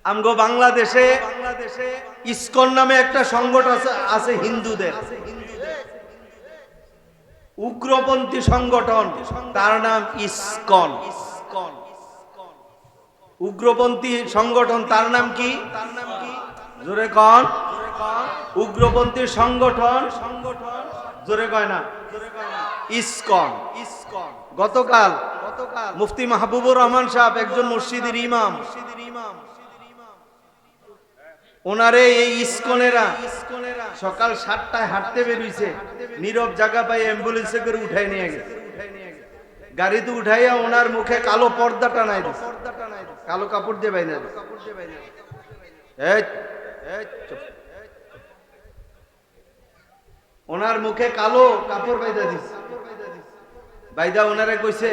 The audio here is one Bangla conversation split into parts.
আমগো বাংলাদেশে ইসকন নামে একটা সংগঠন আছে হিন্দুদের, উগ্রপন্থী সংগঠন, তার নাম ইসকন। উগ্রপন্থী সংগঠন তার নাম কি? জোরে কন। উগ্রপন্থী সংগঠন জোরে কয় না, ইসকন। গতকাল মুফতি মাহবুবুর রহমান সাহেব, একজন মসজিদের ইমাম, ওনারে এই ইসকনেরা সকাল 7টায় হাঁটতে বেরিয়েছে, নীরব জায়গা পাই অ্যাম্বুলেন্সে করে উঠাই নিয়ে গেছে। গাড়িতে উঠাইয়া ওনার মুখে কালো পর্দা টানাই দিছে, কালো কাপড় দিয়ে বাইনা দিছে। ওনার মুখে কালো কাপড় বাইদা দিছে। বাইদা ওনারে কইছে,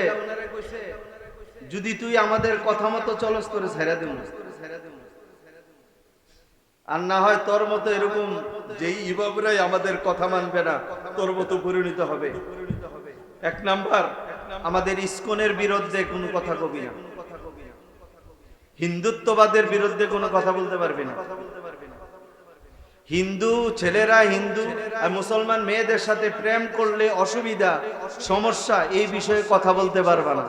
যদি তুই আমাদের কথা মতো চলস করে ছেড়ে দেব, আর না হয় তোর মতো এরকম যেই ইমামরাই আমাদের কথা মানবে না, তোর মতো পরিণত হবে। এক নাম্বার, আমাদের ইসকনের বিরুদ্ধে কোনো কথা কবি না, হিন্দুত্ববাদের বিরুদ্ধে কোনো কথা বলতে পারবি না। হিন্দু ছেলেরা হিন্দু আর মুসলমান মেয়েদের সাথে প্রেম করলে অসুবিধা, সমস্যা, এই বিষয়ে কথা বলতে পারবা না।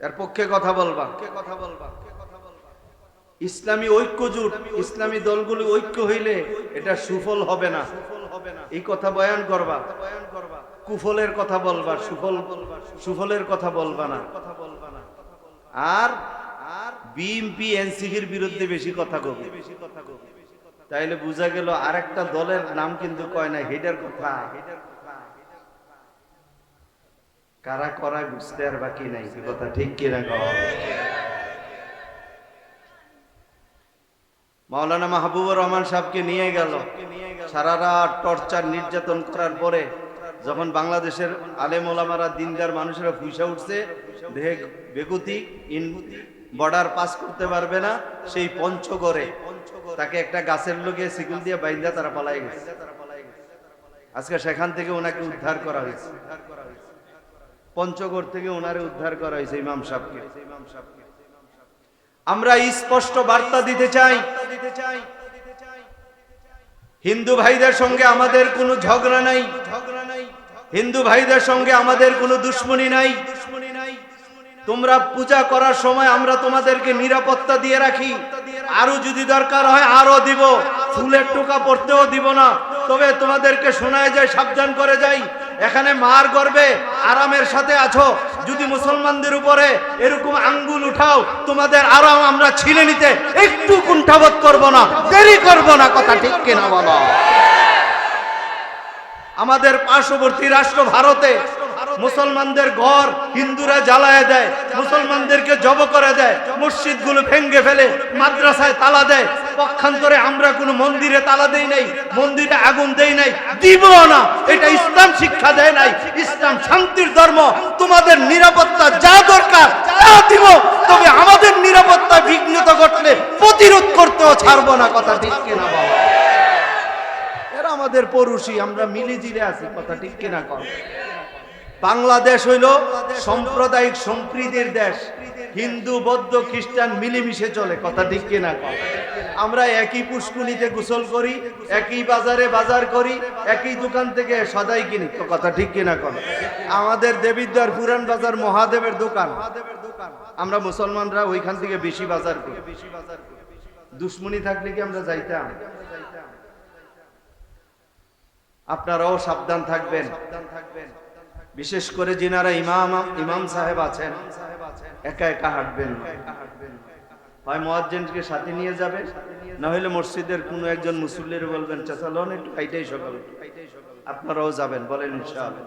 এর পক্ষে কথা বলবা। ইসলামী ঐক্য জোট, ইসলামী দলগুলো ঐক্য হইলে এটা সুফল হবে না, এই কথা বয়ান করবা। কুফলের কথা বলবা, সুফলের কথা বলবা না। আর বিএনপি এনসিপির বিরুদ্ধে বেশি কথা কবি, তাইলে বুঝা গেল আরেকটা দলের নাম কিন্তু কয় না, হেডার কথা। কারা করা বুঝতে আর বাকি নাই, কথা ঠিক কিনা কও? মাওলানা মাহবুবুর রহমান সাহেবকে নিয়ে গেল, সারা রাত টর্চার নির্যাতন করার পরে যখন বাংলাদেশের আলেম ওলামারা দিনদার মানুষেরা ফুইসা উঠছে, দেহে বেকুতি, বর্ডার পাস করতে পারবে না, সেই পঞ্চগড়ে তাকে একটা গাছের লোকে সিকুল দিয়ে বাইন্দা তারা পালাই গেছে। আজকে সেখান থেকে ওনাকে উদ্ধার করা হয়েছে, পঞ্চগড় থেকে ওনারে উদ্ধার করা হয়েছে ইমাম সাহেবকে। আমরা স্পষ্ট বার্তা দিতে চাই, হিন্দু ভাইদের সঙ্গে আমাদের কোনো ঝগড়া নাই, হিন্দু ভাইদের সঙ্গে আমাদের কোনো দুশ্মনী নাই। তোমরা পূজা করার সময় আমরা তোমাদেরকে নিরাপত্তা দিয়ে রাখি, আরো যদি দরকার হয় আরো দিব, ফুলের টোকা পড়তেও দিব না। তবে তোমাদেরকে শোনায় যায়, সাবধান করে যাই, এখানে মার গর্বে আরামের সাথে আছো, যদি মুসলমানদের উপরে এরকম আঙ্গুল উঠাও, তোমাদের আরাম আমরা ছিনে নিতে একটু কুণ্ঠাবোধ করব না, দেরি করব না। কথা ঠিক কিনা বলো? আমাদের পার্শ্ববর্তী রাষ্ট্র ভারতে মুসলমানদের ঘর হিন্দুরা জ্বালায় দেয়, মুসলমানদেরকে জব করে দেয়, মসজিদগুলো ভেঙ্গে ফেলে, মাদ্রাসায় তালা দেয়। পক্ষান্তরে আমরা কোনো মন্দিরে তালা দেই নাই, মন্দিরে আগুন দেই নাই, দিব না। এটা ইসলাম শিক্ষা দেয় নাই। ইসলাম শান্তির ধর্ম। তোমাদের নিরাপত্তা যা দরকার তা দিব, তবে আমাদের নিরাপত্তা বিঘ্নিত ঘটলে প্রতিরোধ করতেও ছাড়বো না। কথা ঠিক কিনা বলো? এরা আমাদের পড়োশী, আমরা মিলিজিলে আছি। কথা ঠিক কিনা কর? বাংলাদেশ হইল সাম্প্রদায়িক সম্প্রীতির দেশ, হিন্দু বৌদ্ধ খ্রিস্টান মিলেমিশে চলে। কথা ঠিক কিনা কর? আমরা একই পুষ্কুনিতে গোসল করি, একই বাজারে বাজার করি, একই দোকান থেকে সদাই কিনি। কথা ঠিক কিনা কর? আমাদের দেবিদ্বার পুরান বাজার মহাদেবের দোকান, আমরা মুসলমানরা ওইখান থেকে বেশি বাজার করি। দুশ্মনী থাকলে কি আমরা যাইতাম? আপনারাও সাবধান থাকবেন, বিশেষ করে যিনারা ইমাম সাহেব আছেন, একা একা হাঁটবেন না। হয় মুয়াজ্জিনকে সাথে নিয়ে যাবেন, না হলে মসজিদের কোনো একজন মুসল্লির বলবেন, চাচা লন একটু হাইটাই সকাল, আপনারাও যাবেন, বলেন ইনশাআল্লাহ।